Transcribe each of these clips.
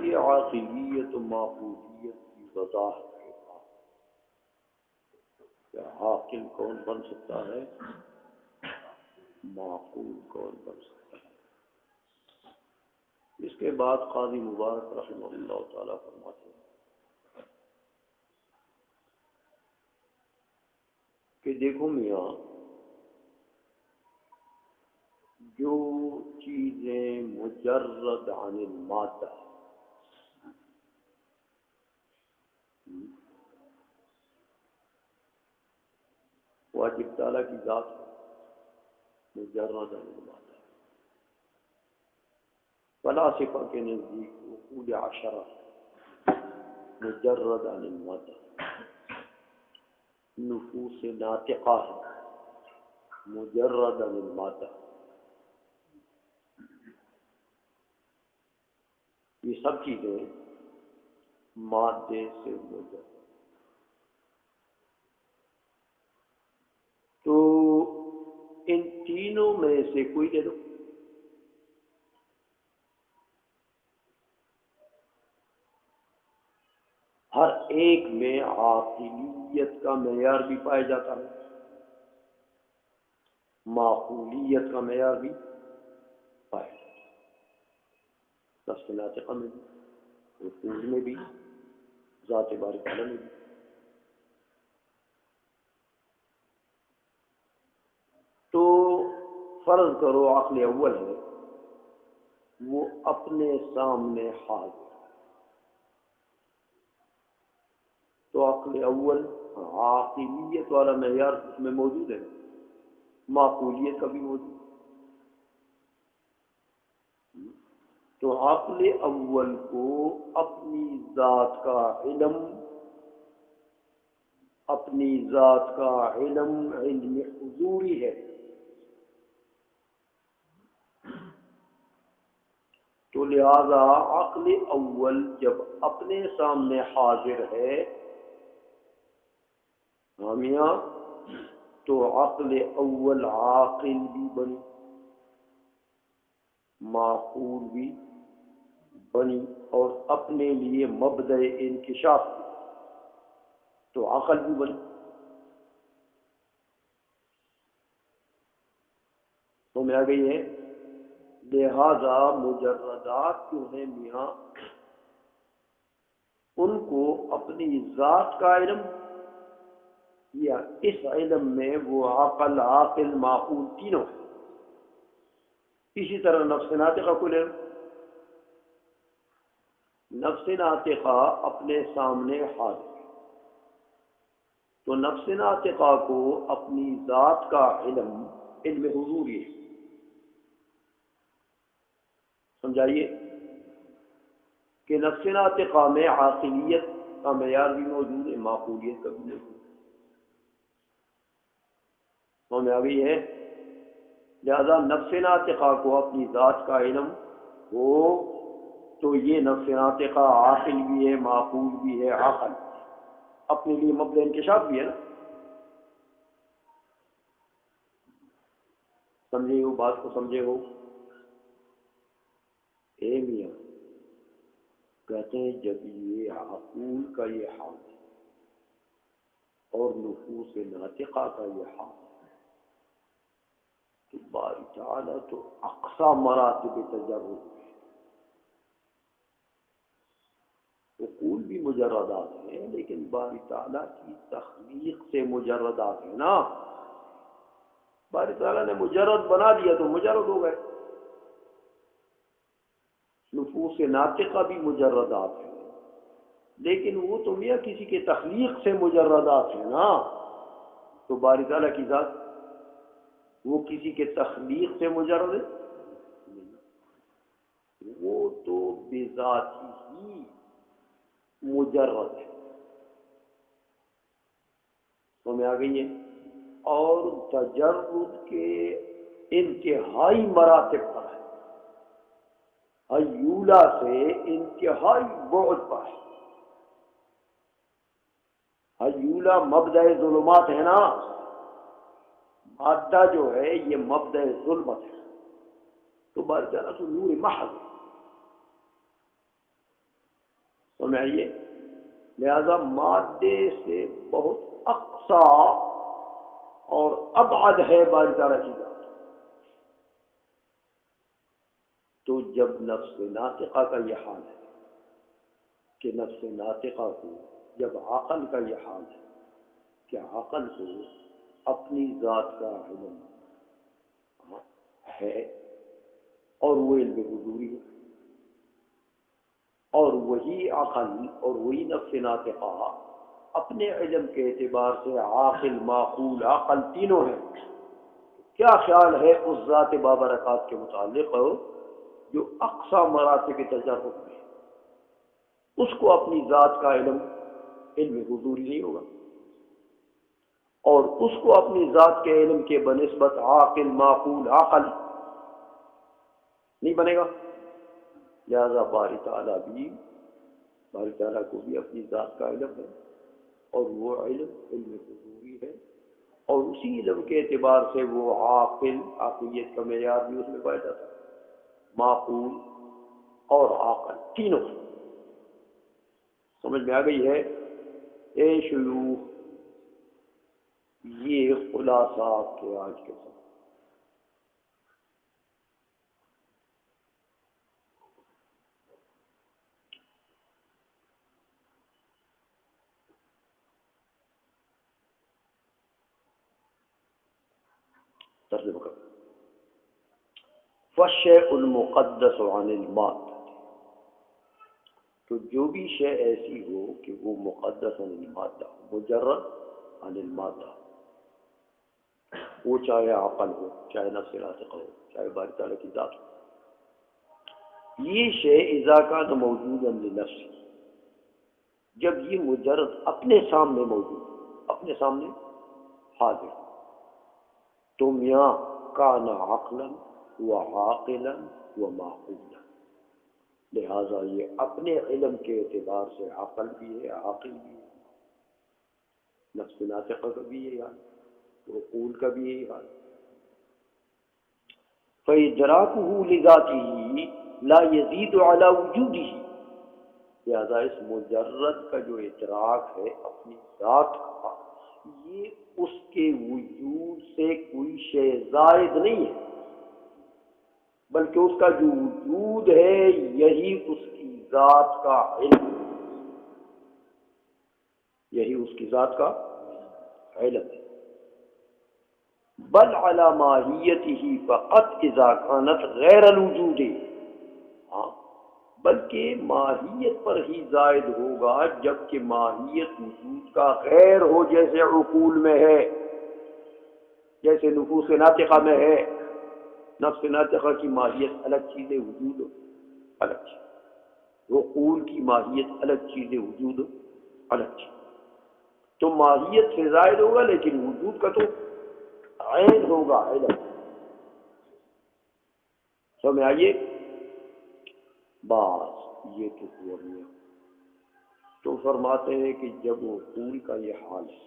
یہ عاقلیت و معقولیت کی وضاحت کے بعد کیا عاقل کون بن سکتا ہے، معقول کون بن سکتا ہے؟ اس کے بعد قاضی مبارک رحمہ اللہ تعالیٰ فرماتے ہیں کہ دیکھو میاں، جو چیزیں مجرد عن المادہ واجب تعالیٰ کی ذات مجرد عن المادہ، فلاسفہ کے نزدیک عقول عشرہ مجرد عن المادہ، نفوس ناطقہ ہے مجرد عن المادہ، یہ سب چیزیں مادے سے مجرد۔ تو ان تینوں میں سے کوئی دے دو۔ ہر ایک میں عاقلیت کا معیار بھی پایا جاتا ہے، معقولیت کا معیار بھی پایا جاتا ہے، نفس ناطقہ میں بھی، رکوع میں بھی، ذات باری تعالیٰ میں بھی۔ تو فرض کرو عقل اول ہے، وہ اپنے سامنے حاضر، تو عقل اول عاقلیت والا معیار اس میں موجود ہے، معقولیت کا بھی موجود ہے۔ تو عقل اول کو اپنی ذات کا علم، اپنی ذات کا علم علم حضوری ہے، تو لہذا عقل اول جب اپنے سامنے حاضر ہے میاں، تو عقل اول عاقل بھی بنی، معقول بھی بنی، اور اپنے لیے مبدأ انکشاف بھی، تو عقل بھی بنی۔ تو میں آ گئی ہے، لہذا مجردات جو ہیں میاں، ان کو اپنی ذات کا علم یا اس علم میں وہ عقل عاقل معقول تینوں ہیں۔ اسی طرح نفس ناطقہ کو لے، نفس ناطقہ اپنے سامنے حاضر، تو نفس ناطقہ کو اپنی ذات کا علم علم حضوری ہے۔ سمجھائیے کہ نفس ناطقہ میں عاقلیت کا معیار بھی موجود ہے، معقولیت کا بھی موجود ہے۔ تو میں ابھی ہے، لہذا نفس ناطقہ کو اپنی ذات کا علم ہو تو یہ نفس ناطقہ عاقل بھی ہے، معقول بھی ہے، عقل اپنے لیے مبدأ انکشاف بھی ہے نا۔ سمجھے ہو بات کو، سمجھے ہو؟ اے میاں، کہتے ہیں جب یہ عقول کا یہ حال ہے اور نفوس ناطقہ کا یہ حال ہے، تو باری تعالیٰ تو اقصی مراتب تجرد ہے۔ عقول بھی مجردات ہیں، لیکن باری تعالیٰ کی تخلیق سے مجردات ہیں نا۔ باری تعالیٰ نے مجرد بنا دیا تو مجرد ہو گئے۔ نفوس ناطقہ بھی مجردات ہیں، لیکن وہ تو میاں کسی کے تخلیق سے مجردات ہیں نا۔ تو باری تعالیٰ کی ذات وہ کسی کے تخلیق سے مجرد ہے، وہ تو بذات ہی مجرد ہے، سمجھ آ گئی ہے؟ اور تجرد کے انتہائی مراتب پر ہے، حیولہ سے انتہائی بعد پر ہے۔ حیولہ مبدأ ظلمات ہے نا، مادہ جو ہے یہ مبدأ ظلمت ہے، تو بارجانہ تو نور محض ہے، سمجھائیے؟ لہذا مادے سے بہت اقصا اور ابعد ہے باری تعالیٰ کی ذات۔ تو جب نفس ناطقہ کا یہ حال ہے کہ نفس ناطقہ کو، جب عقل کا یہ حال ہے کہ عقل کو اپنی ذات کا علم ہے اور وہ علم حضوری ہے، اور وہی عقل اور وہی نفس ناطقہ اپنے علم کے اعتبار سے عاقل، معقول، عقل تینوں ہیں، کیا خیال ہے اس ذات بابرکات کے متعلق جو اقصا مراتب تجرب میں ہے؟ اس کو اپنی ذات کا علم حضوری نہیں ہوگا، اور اس کو اپنی ذات کے علم کے بنسبت عاقل، معقول، عقل نہیں بنے گا۔ لہذا باری تعالیٰ کو بھی اپنی ذات کا علم ہے، اور وہ علم حضوری ہے، اور اسی علم کے اعتبار سے وہ عاقل، عقلیت کا معیار بھی اس میں پایا جاتا ہے، معقول اور عاقل تینوں۔ سمجھ میں آ گئی ہے؟ اے شیوخ، یہ خلاصہ کے آج کے ساتھ ترجمہ کر۔ فالشیء المقدس عن المادہ، تو جو بھی شے ایسی ہو کہ وہ مقدس عن المادہ، مجرد عن المادہ، وہ چاہے عقل ہو، چاہے نفس ناطقہ ہو، چاہے باری تعالیٰ کی ذات ہو، یہ شے اذا کان موجودا لنفسی، جب یہ مجرد اپنے سامنے موجود، اپنے سامنے حاضر، تو میاں کان عقلا و عاقلا و معقولا، لہذا یہ اپنے علم کے اعتبار سے عقل بھی ہے، عاقل بھی ہے، نفس ناطقہ کا بھی یہی حال، عقول کا بھی یہی حال۔ فَإِدْرَاكُهُ لِذَاتِهِ لَا يَزِيدُ عَلَى وُجُودِهِ، لہذا اس مجرد کا جو ادراک ہے اپنی ذات کا، یہ اس کے وجود سے کوئی شے زائد نہیں ہے، بلکہ اس کا جو وجود ہے یہی اس کی ذات کا علم، یہی اس کی ذات کا علم ہے۔ بل علی ماہیتہ فقط اذا کانت غیر الوجود، ہاں بلکہ ماہیت پر ہی زائد ہوگا جبکہ ماہیت وجود کا غیر ہو، جیسے عقول میں ہے، جیسے نفوس ناطقہ میں ہے۔ نفس ناطقہ کی ماہیت الگ چیز ہے، وجود الگ چیز، عقول کی ماہیت الگ چیز ہے، وجود الگ چیز۔ تو ماہیت سے زائد ہوگا لیکن وجود کا تو عین ہوگا، علم۔ سمجھ آئیے؟ بس یہ تو ہوا گیا۔ تو فرماتے ہیں کہ جب عقول کا یہ حال ہے،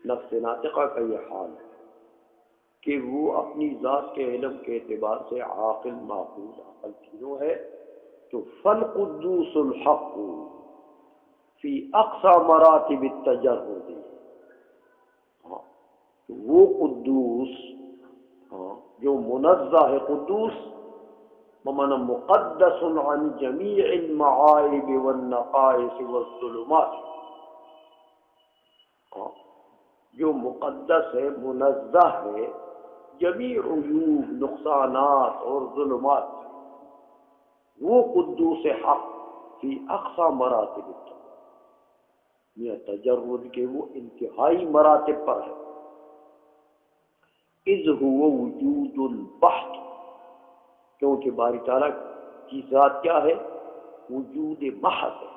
نفس ناطقہ کا یہ حال ہے کہ وہ اپنی ذات کے علم کے اعتبار سے عاقل، معقول، عقل تینوں ہے، تو فالقدوس الحق فی اقصی مراتب التجرد، وہ قدوس جو منزہ ہے، قدوس بمعنی مقدس عن جمیع المعائب والنقائص والظلمات، جو مقدس ہے، منزہ ہے جمیع عیوب، نقصانات اور ظلمات، وہ قدوس حق فی اقصی مراتب یہ تجرد کے وہ انتہائی مراتب پر ہے۔ اذ هو وجود البحت، کیونکہ باری تعالیٰ کی ذات کیا ہے؟ وجود محض ہے،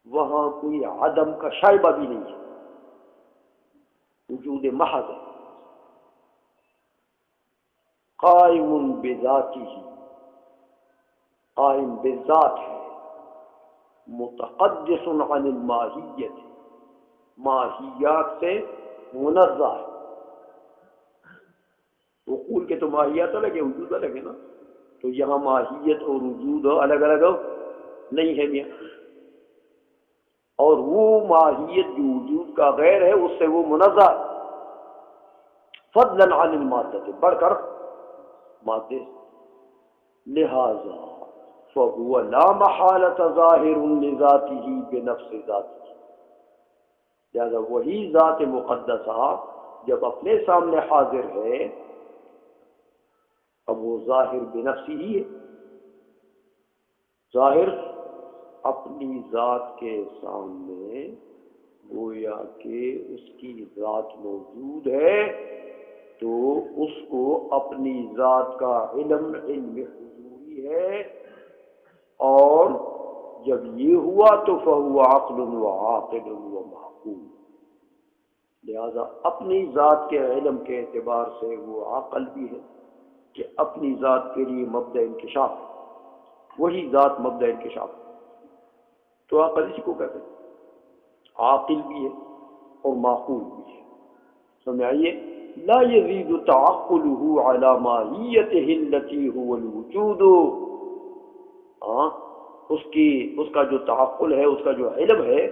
وہاں کوئی عدم کا شائبہ بھی نہیں ہے، وجود محض ہے۔ قائم بذاتہ، قائم بذات ہے، متقدس عن الماہیت، ماہیات سے منزہ ہے۔ عقول کے تو ماہیت الگ ہے، وجود الگ ہے نا، تو یہاں ماہیت اور وجود الگ الگ نہیں ہے میاں، اور وہ ماہیت جو وجود کا غیر ہے اس سے وہ منزہ ہے، فضلا عن المادہ، بڑھ کر مادے سے۔ لہذا فهو لا محالة ظاہر لذاته بنفس ذاته، لہذا وہی ذات مقدسہ جب اپنے سامنے حاضر ہے، اب وہ ظاہر بنفسی ہی ہے، ظاہر اپنی ذات کے سامنے گویا کہ اس کی ذات موجود ہے، تو اس کو اپنی ذات کا علم حضوری ہے، اور جب یہ ہوا تو فہو عقل و عاقل و معقول، لہذا اپنی ذات کے علم کے اعتبار سے وہ عقل بھی ہے کہ اپنی ذات کے لیے مبدأ انکشاف ہے، وہی ذات مبدأ انکشاف ہے، تو عقل اسی کو کہتے ہیں، عاقل بھی ہے اور معقول بھی ہے۔ سمجھائیے، لا يزيد تعقله على ماہیته التي هو الوجود، اس کا جو تعقل ہے، اس کا جو علم ہے،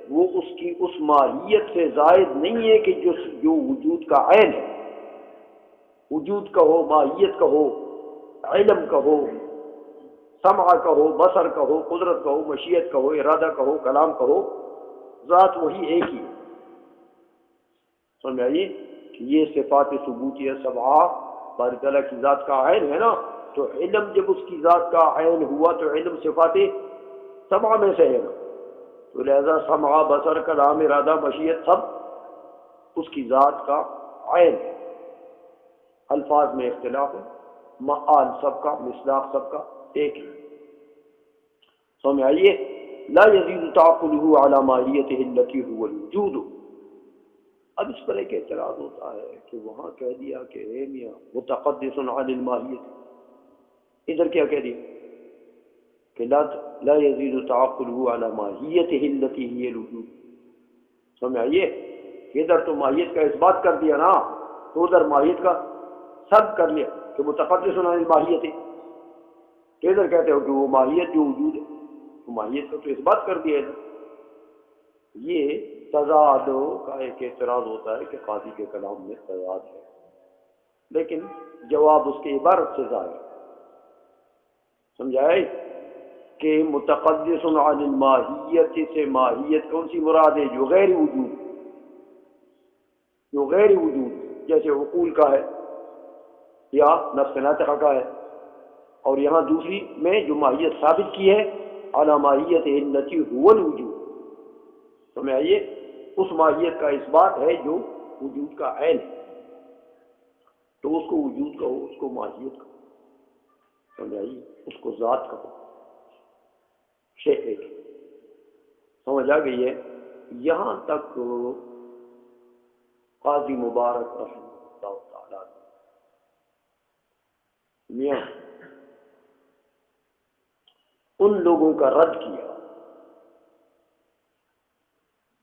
وہ اس کی اس ماہیت سے زائد نہیں ہے کہ جو وجود کا عین ہے، وجود کہو، ماہیت کہو، علم کہو، سمع کہو، بصر کہو، قدرت کہو، مشیت کہو، ارادہ کہو، کلام کہو، ذات وہی ایک ہی ہے۔ سمجھ آئیے کہ یہ صفات ثبوتیہ سبعہ باری تعالیٰ کی ذات کا عین ہے نا، تو علم جب اس کی ذات کا عین ہوا تو علم صفات سبعہ میں سے ہے نا، تو لہذا سمع، بصر، کلام، ارادہ، مشیت سب اس کی ذات کا عین ہے۔ الفاظ میں اختلاف ہے، معال سب کا، مصداق سب کا ایک ہے۔ سمجھ آئیے، لا يزيد تعقله على ماہیته التي هو الوجود۔ اب اس پر ایک اعتراض ہوتا ہے کہ وہاں کہہ دیا کہ اے میاں متقدس عن الماہیت، ادھر کیا کہہ دیا کہ لا يزيد تعقله على ماہیته التي هي الوجود۔ سمجھ آئیے، ادھر تو ماہیت کا اثبات کر دیا نا، تو ادھر ماہیت کا سلب کر لیا کہ متقدس عن الماہیت، تو ادھر کہتے ہو کہ وہ ماہیت جو وجود ہے، تو ماہیت کا تو اثبات کر دیا ہے۔ یہ تضاد کا ایک اعتراض ہوتا ہے کہ قاضی کے کلام میں تضاد ہے، لیکن جواب اس کے عبارت سے ظاہر ہے۔ سمجھائے کہ متقدس عن الماہیت سے ماہیت کون سی مراد ہے؟ جو غیر وجود، جو غیر وجود، جیسے عقول کا ہے یا نفس ناطقہ کا ہے، اور یہاں دوسری میں جو ماہیت ثابت کی ہے علی ماہیت التی هو الوجود۔ سمجھ آئیے، اس ماہیت کا اثبات ہے جو وجود کا عین ہے، تو اس کو وجود کہو، اس کو ماہیت کہو، سمجھ آئیے، اس کو ذات کہو، شیء ایک ہے۔ سمجھ آ گئی ہے؟ یہاں تک قاضی مبارک رحمہ اللہ تعالیٰ میاں ان لوگوں کا رد کیا،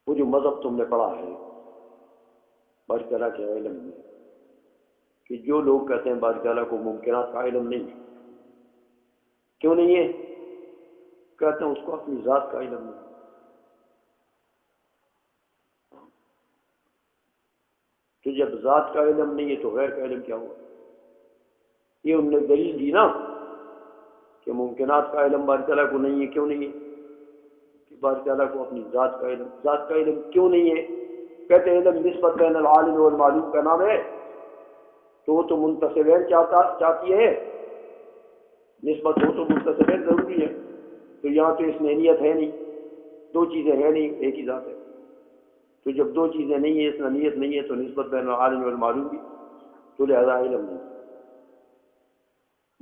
وہ جو مذہب تم نے پڑھا ہے باری تعالیٰ کے علم میں، کہ جو لوگ کہتے ہیں باری تعالیٰ کو ممکنات کا علم نہیں ہے، کیوں نہیں ہے؟ کہتے ہیں اس کو اپنی ذات کا علم نہیں۔ تو جب ذات کا علم نہیں ہے تو غیر کا علم کیا ہوا؟ یہ انہوں نے دلیل دی نا کہ ممکنات کا علم باری تعالیٰ کو نہیں ہے، کیوں نہیں ہے؟ کہ باری تعالیٰ کو اپنی ذات کا علم، ذات کا علم کیوں نہیں ہے؟ کہتے ہیں علم نسبت بین العالم والمعلوم کا نام ہے، تو وہ تو منتصبین چاہتی ہے، نسبت ہو تو منتصبین ضروری ہے، تو یہاں تو اثنینیت ہے نہیں، دو چیزیں ہیں نہیں، ایک ہی ذات ہے، تو جب دو چیزیں نہیں ہیں، اثنینیت نہیں ہے، تو نسبت بین العالم والمعلوم بھی، تو لہذا علم نہیں۔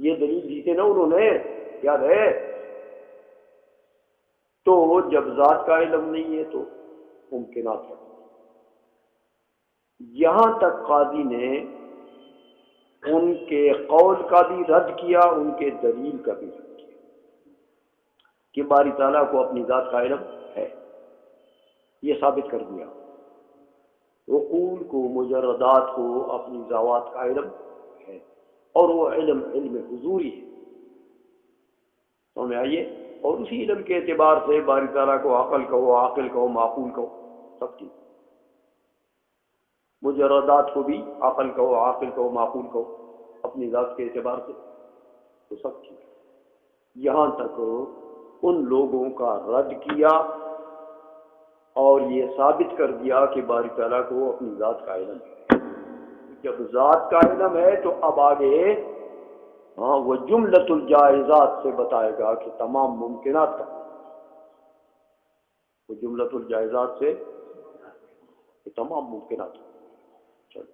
یہ دلیل دی تھی نا انہوں نے، یاد ہے؟ تو جب ذات کا علم نہیں ہے تو ممکنات ہے۔ یہاں تک قاضی نے ان کے قول کا بھی رد کیا، ان کے دلیل کا بھی رد کیا کہ باری تعالیٰ کو اپنی ذات کا علم ہے، یہ ثابت کر دیا۔ عقول کو، مجردات کو اپنی ذوات کا علم ہے، اور وہ علم علم حضوری ہے، سمجھ آئیے؟ اور اسی علم کے اعتبار سے باری تعالیٰ کو عقل کہو، عاقل کہو، معقول کہو، سب چیز، مجردات کو بھی عقل کہو، عاقل کہو، معقول کہو، اپنی ذات کے اعتبار سے تو سب چیز۔ یہاں تک ان لوگوں کا رد کیا اور یہ ثابت کر دیا کہ باری تعالیٰ کو اپنی ذات کا علم ہے۔ جب ذات کا علم ہے تو اب آگے وہ جملۃ الجائزات سے بتائے گا کہ تمام ممکنات کا، وہ جملۃ الجائزات سے کہ تمام ممکنات۔ چلو